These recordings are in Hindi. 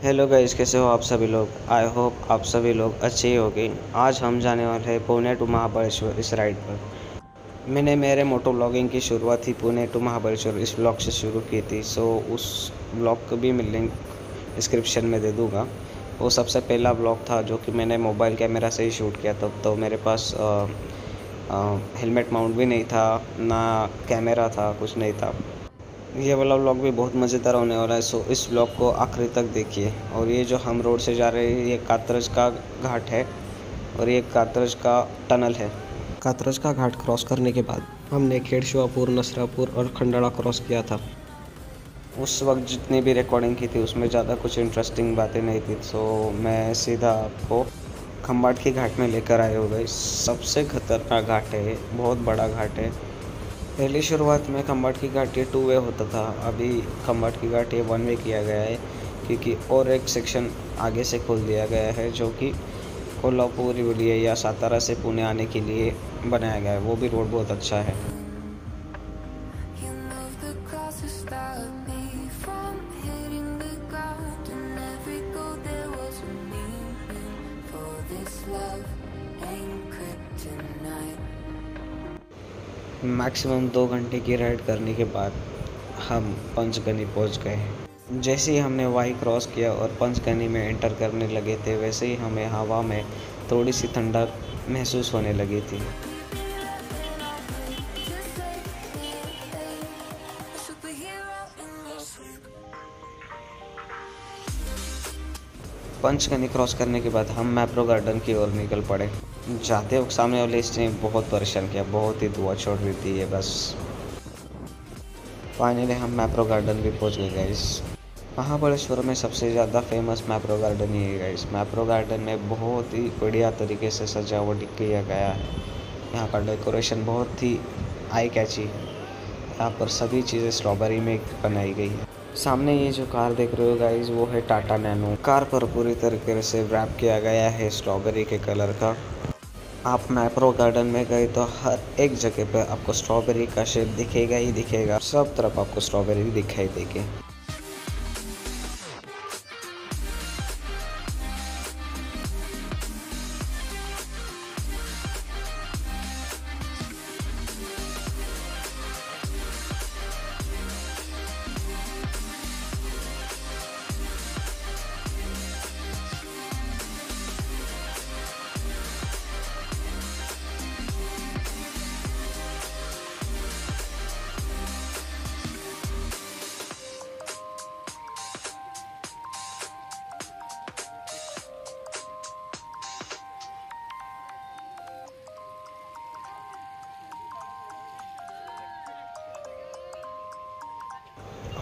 हेलो गाइस, कैसे हो आप सभी लोग। आई होप आप सभी लोग अच्छे ही होंगे। आज हम जाने वाले हैं पुणे टू महाबलेश्वर इस राइड पर। मैंने मेरे मोटो व्लॉगिंग की शुरुआत ही पुणे टू महाबलेश्वर इस व्लॉग से शुरू की थी। सो उस व्लॉग को भी मैं लिंक डिस्क्रिप्शन में दे दूँगा। वो सबसे पहला व्लॉग था जो कि मैंने मोबाइल कैमरा से ही शूट किया। तब तो मेरे पास हेलमेट माउंट भी नहीं था, ना कैमरा था, कुछ नहीं था। ये वाला व्लॉग भी बहुत मज़ेदार होने वाला है। सो इस व्लॉग को आखिरी तक देखिए। और ये जो हम रोड से जा रहे हैं ये कात्रज का घाट है और ये कात्रज का टनल है। कात्रज का घाट क्रॉस करने के बाद हमने खेड़शुआपुर, नसरापुर और खंडाला क्रॉस किया था। उस वक्त जितनी भी रिकॉर्डिंग की थी उसमें ज़्यादा कुछ इंटरेस्टिंग बातें नहीं थी। सो मैं सीधा आपको खम्बाट के घाट में लेकर आए हो गए। सबसे खतरनाक घाट है, बहुत बड़ा घाट है। पहली शुरुआत में खम्बाट की घाट ये 2 वे होता था। अभी खम्बाट की घाट ये 1 वे किया गया है क्योंकि और एक सेक्शन आगे से खोल दिया गया है जो कि कोल्हापुर या सातारा से पुणे आने के लिए बनाया गया है। वो भी रोड बहुत अच्छा है। मैक्सिमम 2 घंटे की राइड करने के बाद हम पंचगनी पहुंच गए। जैसे ही हमने वाई क्रॉस किया और पंचगनी में एंटर करने लगे थे वैसे ही हमें हवा में थोड़ी सी ठंडक महसूस होने लगी थी। पंचगनी क्रॉस करने के बाद हम मैप्रो गार्डन की ओर निकल पड़े। जाते वक्त सामने वाले इसने बहुत परेशान किया, बहुत ही दुआ छोड़ रही थी ये बस। फाइनली हम मैप्रो गार्डन भी पहुंच गए गाइस। महाबलेश्वर में सबसे ज़्यादा फेमस मैप्रो गार्डन ही है गाइस। मैप्रो गार्डन में बहुत ही बढ़िया तरीके से सजावट किया गया है। यहाँ का डेकोरेशन बहुत ही आई कैची है। यहाँ पर सभी चीज़ें स्ट्रॉबेरी में बनाई गई है। सामने ये जो कार देख रहे हो गाइस वो है टाटा नैनो। कार पर पूरी तरीके से रैप किया गया है स्ट्रॉबेरी के कलर का। आप मैप्रो गार्डन में गए तो हर एक जगह पे आपको स्ट्रॉबेरी का शेप दिखेगा ही दिखेगा। सब तरफ आपको स्ट्रॉबेरी दिखाई देगी।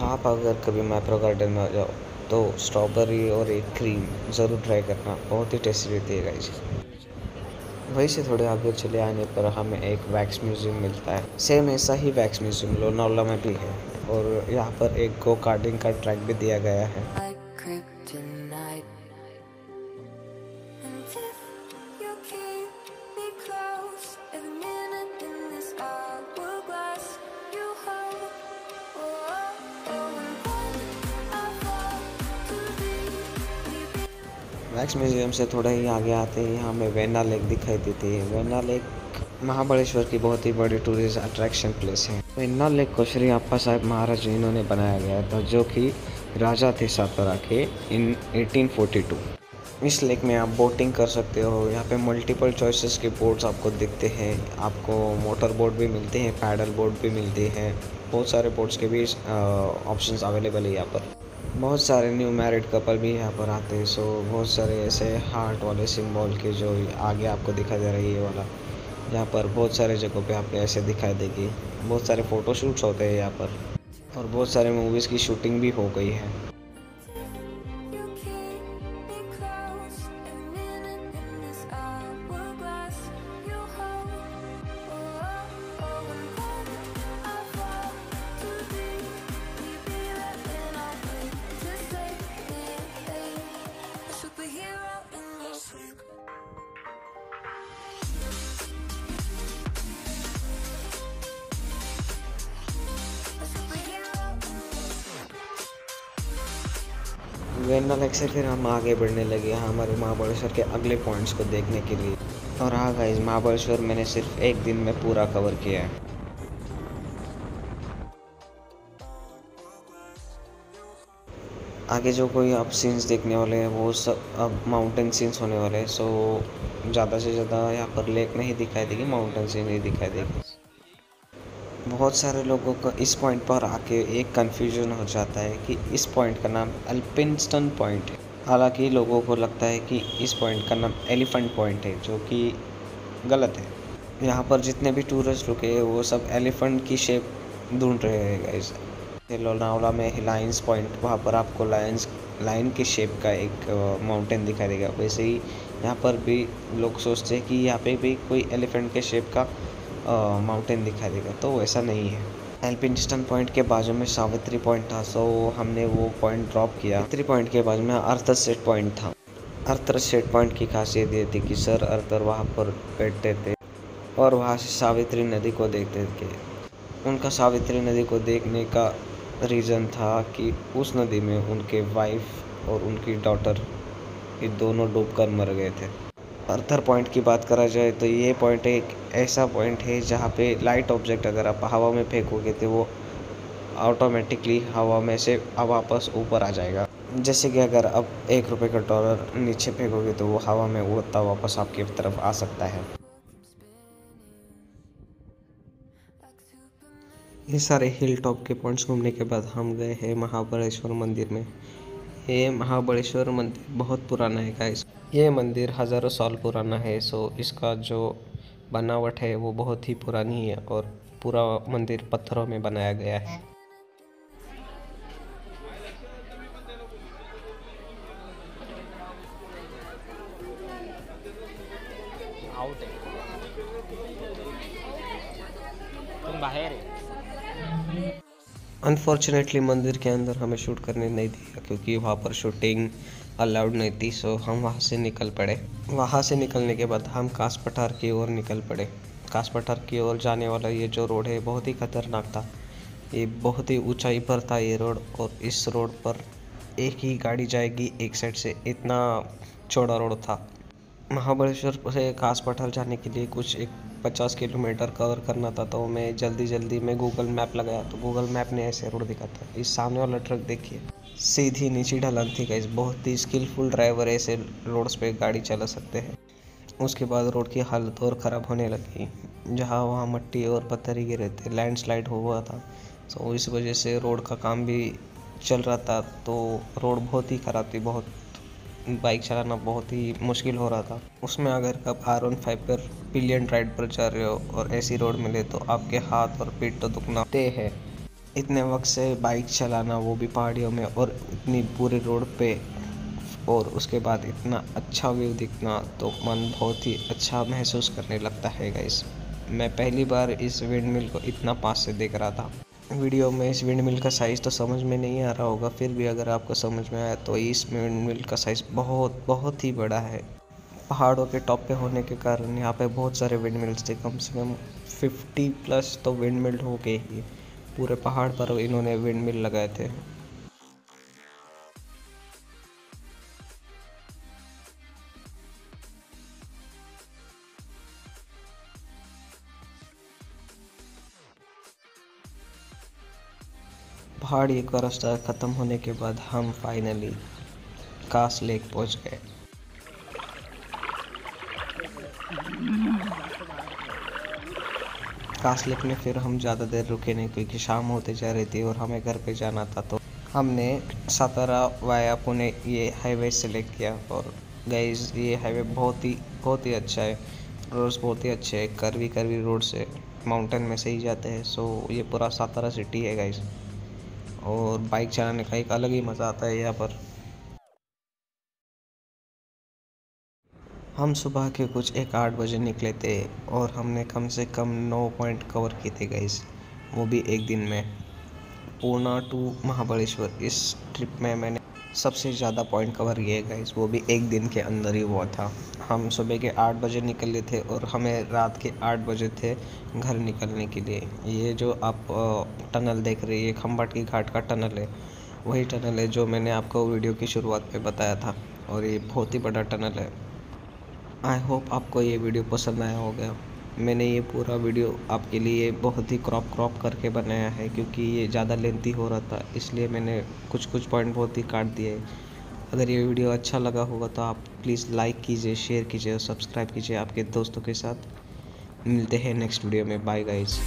आप अगर कभी मैप्रो गार्डन में आ जाओ तो स्ट्रॉबेरी और एक क्रीम ज़रूर ट्राई करना, बहुत ही टेस्टी रहती है गाइस। वहीं से थोड़े आगे चले आने पर हमें एक वैक्स म्यूज़ियम मिलता है। सेम ऐसा ही वैक्स म्यूज़ियम लोनावला में भी है और यहाँ पर एक गो कार्टिंग का ट्रैक भी दिया गया है। वैक्स म्यूज़ियम से थोड़ा ही आगे आते ही हमें वेन्ना लेक दिखाई देती है। वेन्ना लेक महाबलेश्वर की बहुत ही बड़ी टूरिस्ट अट्रैक्शन प्लेस है। वेन्ना लेक को श्री अप्पा साहब महाराज इन्होंने बनाया गया था जो कि राजा थे सातारा के इन 1842। इस लेक में आप बोटिंग कर सकते हो। यहाँ पे मल्टीपल चॉइसेस के बोट्स आपको दिखते हैं। आपको मोटर बोट भी मिलते हैं, पैडल बोट भी मिलते हैं। बहुत सारे बोट्स के भी ऑप्शंस अवेलेबल है यहाँ पर। बहुत सारे न्यू मैरिड कपल भी यहाँ पर आते हैं। सो बहुत सारे ऐसे हार्ट वाले सिंबल के जो आगे आपको दिखाई दे रही है ये वाला, यहाँ पर बहुत सारे जगहों पे आपको ऐसे दिखाई देगी। बहुत सारे फ़ोटोशूट्स होते हैं यहाँ पर और बहुत सारे मूवीज़ की शूटिंग भी हो गई है। वेन्ना लेक से फिर हम आगे बढ़ने लगे हमारे महाबलेश्वर के अगले पॉइंट्स को देखने के लिए। और हाँ गाइस, महाबलेश्वर मैंने सिर्फ एक दिन में पूरा कवर किया है। आगे जो कोई आप सीन्स देखने वाले हैं वो सब अब माउंटेन सीन्स होने वाले हैं। सो ज़्यादा से ज़्यादा यहाँ पर लेक नहीं दिखाई देगी, माउंटेन सीन ही दिखाई देगी। बहुत सारे लोगों को इस पॉइंट पर आके एक कन्फ्यूजन हो जाता है कि इस पॉइंट का नाम अल्पिनस्टन पॉइंट है। हालांकि लोगों को लगता है कि इस पॉइंट का नाम एलिफेंट पॉइंट है, जो कि गलत है। यहाँ पर जितने भी टूरिस्ट रुके हैं वो सब एलिफेंट की शेप ढूंढ रहे हैं गाइस। लोनावला में लायंस पॉइंट, वहाँ पर आपको लायन की शेप का एक माउंटेन दिखाई देगा। वैसे ही यहाँ पर भी लोग सोचते हैं कि यहाँ पे भी कोई एलिफेंट के शेप का माउंटेन दिखाई देगा, तो वैसा नहीं है। एल्पिनिस्टन पॉइंट के बाजू में सावित्री पॉइंट था, सो हमने वो पॉइंट ड्रॉप किया। सावित्री पॉइंट के बाजू में अर्थर सेट पॉइंट था। अर्थर सेट पॉइंट की खासियत ये थी कि सर अर्थर वहाँ पर बैठते थे और वहाँ से सावित्री नदी को देखते थे। उनका सावित्री नदी को देखने का रीज़न था कि उस नदी में उनके वाइफ और उनकी डॉटर ये दोनों डूबकर मर गए थे। अर्थर पॉइंट की बात करा जाए तो ये पॉइंट एक ऐसा पॉइंट है जहाँ पे लाइट ऑब्जेक्ट अगर आप हवा में फेंकोगे तो वो ऑटोमेटिकली हवा में से वापस ऊपर आ जाएगा। जैसे कि अगर आप ₹1 का डॉलर नीचे फेंकोगे तो वो हवा में उड़ता वापस आपकी तरफ आ सकता है। ये सारे हिल टॉप के पॉइंट्स घूमने के बाद हम गए हैं महाबलेश्वर मंदिर में। ये महाबलेश्वर मंदिर बहुत पुराना है गाइस। ये मंदिर हज़ारों साल पुराना है। सो इसका जो बनावट है वो बहुत ही पुरानी है और पूरा मंदिर पत्थरों में बनाया गया है। आउट है, तुम बाहर है। अनफॉर्चुनेटली मंदिर के अंदर हमें शूट करने नहीं दिया क्योंकि वहाँ पर शूटिंग अलाउड नहीं थी। सो हम वहाँ से निकल पड़े। वहाँ से निकलने के बाद हम कास पठार की ओर निकल पड़े। कास पठार की ओर जाने वाला ये जो रोड है बहुत ही खतरनाक था। ये बहुत ही ऊंचाई पर था ये रोड, और इस रोड पर एक ही गाड़ी जाएगी एक साइड से, इतना चौड़ा रोड था। महाबलेश्वर से कास पठार जाने के लिए कुछ एक 50 किलोमीटर कवर करना था, तो मैं जल्दी में गूगल मैप लगाया तो गूगल मैप ने ऐसे रोड दिखाता। इस सामने वाला ट्रक देखिए, सीधी नीची ढलान थी गाइस। बहुत ही स्किलफुल ड्राइवर ऐसे रोड्स पे गाड़ी चला सकते हैं। उसके बाद रोड की हालत और ख़राब होने लगी। जहाँ वहाँ मिट्टी और पत्थर ही गिरे थे, लैंडस्लाइड हुआ था। तो इस वजह से रोड का काम भी चल रहा था, तो रोड बहुत ही ख़राब थी। बहुत बाइक चलाना बहुत ही मुश्किल हो रहा था उसमें। अगर आप R15 पर पिलियन राइड पर जा रहे हो और ऐसी रोड मिले तो आपके हाथ और पीठ तो दुखना तय है। इतने वक्त से बाइक चलाना, वो भी पहाड़ियों में, और इतनी पूरी रोड पे, और उसके बाद इतना अच्छा व्यू दिखना, तो मन बहुत ही अच्छा महसूस करने लगता है गाइस। मैं पहली बार इस विंड मिल को इतना पास से देख रहा था। वीडियो में इस विंड मिल का साइज़ तो समझ में नहीं आ रहा होगा, फिर भी अगर आपको समझ में आया तो इस विंड मिल का साइज़ बहुत ही बड़ा है। पहाड़ों के टॉप पे होने के कारण यहाँ पे बहुत सारे विंड मिल्स थे। कम से कम 50 प्लस तो विंड मिल हो गए ही। पूरे पहाड़ पर इन्होंने विंड मिल लगाए थे। पहाड़ी का रास्ता ख़त्म होने के बाद हम फाइनली कास लेक पहुँच गए। कास लेक में फिर हम ज़्यादा देर रुके नहीं क्योंकि शाम होते जा रही थी और हमें घर पे जाना था। तो हमने सातारा वाया पुणे ये हाईवे सेलेक्ट किया। और गाइस ये हाईवे बहुत ही अच्छा है। रोड्स बहुत ही अच्छे हैं, कर्वी रोड से माउंटेन में से ही जाते हैं। सो ये पूरा सातारा सिटी है गाइस, और बाइक चलाने का एक अलग ही मज़ा आता है यहाँ पर। हम सुबह के कुछ 8 बजे निकले थे और हमने कम से कम 9 पॉइंट कवर किए थे गाइस, वो भी एक दिन में। पूना टू महाबलेश्वर इस ट्रिप में मैंने सबसे ज़्यादा पॉइंट कवर किए गाइस, वो भी एक दिन के अंदर ही हुआ था। हम सुबह के 8 बजे निकले थे और हमें रात के 8 बजे थे घर निकलने के लिए। ये जो आप टनल देख रहे हैं, ये खम्बाटकी घाट का टनल है। वही टनल है जो मैंने आपको वीडियो की शुरुआत में बताया था, और ये बहुत ही बड़ा टनल है। आई होप आपको ये वीडियो पसंद आया होगा। मैंने ये पूरा वीडियो आपके लिए बहुत ही क्रॉप करके बनाया है, क्योंकि ये ज़्यादा लेंथी हो रहा था, इसलिए मैंने कुछ कुछ पॉइंट बहुत ही काट दिए। अगर ये वीडियो अच्छा लगा होगा तो आप प्लीज़ लाइक कीजिए, शेयर कीजिए और सब्सक्राइब कीजिए आपके दोस्तों के साथ। मिलते हैं नेक्स्ट वीडियो में। Bye guys.